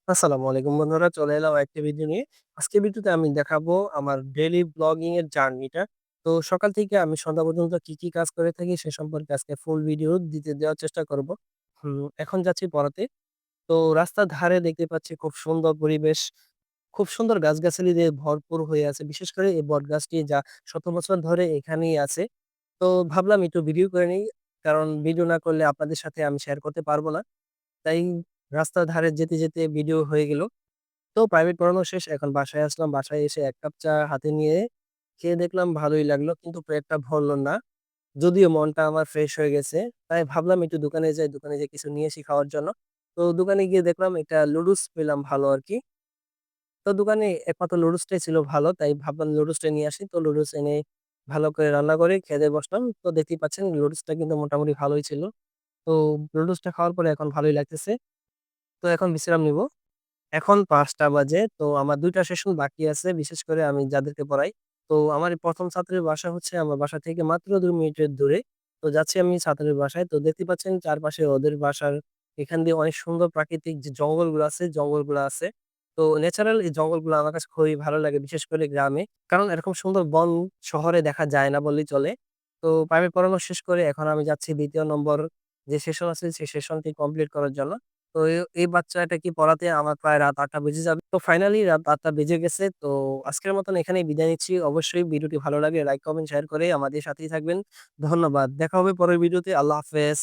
আসসালামু আলাইকুম বন্ধুরা, চলে এলাম একটা ভিডিও নিয়ে। আজকের ভিডিওতে আমি দেখাবো আমার ডেইলি ব্লগিং এর জার্নিটা। তো সকাল থেকে আমি সন্ধ্যা পর্যন্ত কি কাজ করে থাকি সে সম্পর্কে আজকে ফুল ভিডিও দেওয়ার চেষ্টা করব। এখন যাচ্ছি পড়াতে। তো রাস্তার ধারে দেখতে পাচ্ছি খুব সুন্দর পরিবেশ, খুব সুন্দর গাছগাছালি দিয়ে ভরপুর হয়ে আছে। বিশেষ করে এই বটগাছটি যা শত বছর ধরে এখানেই আছে। তো ভাবলাম একটু ভিডিও করে নেই। কারণ ভিডিও না করলে আপনাদের সাথে আমি শেয়ার করতে পারব না। তাই রাস্তার ধারে যেতে ভিডিও হয়ে গেল। তো প্রাইভেট পড়ানো শেষ। এখন বাসায় আসলাম। বাসায় এসে ১ কাপ চা হাতে নিয়ে খেয়ে দেখলাম ভালোই লাগলো। কিন্তু পেটটা ভরল না। যদিও মনটা আমার ফ্রেশ হয়ে গেছে। তাই ভাবলাম একটু দোকানে যাই। দোকানে যেয়ে কিছু নিয়ে আসি খাওয়ার জন্য। তো দোকানে গিয়ে দেখলাম একটা নুডলস পেলাম ভালো আরকি। তো দোকানে একমাত্র নুডলসটাই ছিল ভালো। তাই ভাবলাম নুডলসটা নিয়ে আসি। তো নুডলস এনে ভালো করে রান্না করে খেতে বসলাম। তো দেখতেই পাচ্ছেন নুডলসটা কিন্তু মোটামুটি ভালোই ছিল। তো নুডলসটা খাওয়ার পরে এখন ভালোই লাগতেছে। তো এখন বিশ্রাম নিবো। এখন ৫টা বাজে। তো আমার ২ টা সেশন বাকি আছে। বিশেষ করে আমি যাদেরকে পড়াই। তো আমার এই ১ম ছাত্রের বাসা হচ্ছে আমার বাসা থেকে মাত্র ২ মিনিটের দূরে। তো যাচ্ছি আমি ছাত্রের বাসায়। তো দেখতে পাচ্ছেন চারপাশে ওদের বাসার এখান দিয়ে অনেক সুন্দর প্রাকৃতিক যে জঙ্গলগুলো আছে, জঙ্গলগুলো আছে। তো ন্যাচারাল এই জঙ্গলগুলো আমার কাছে খুবই ভালো লাগে, বিশেষ করে গ্রামে। কারণ এরকম সুন্দর বন শহরে দেখা যায় না বললেই চলে। তো প্রাইভেট পড়ানো শেষ করে এখন আমি যাচ্ছি ২য় নম্বর যে সেশন আছে সেই সেশনটি কমপ্লিট করার জন্য। তো এই বাচ্চাটাকে পড়াতে আমার প্রায় রাত ৮ঃ০০ বেজে যাবে। তো ফাইনালি রাত ৮ঃ০০ বেজে গেছে। তো আজকের মতন এখানেই বিদায় নিচ্ছি। অবশ্যই ভিডিওটি ভালো লাগলে লাইক, কমেন্ট, শেয়ার করে আমাদের সাথেই থাকবেন। ধন্যবাদ। দেখা হবে পরের ভিডিওতে। আল্লাহ হাফেজ।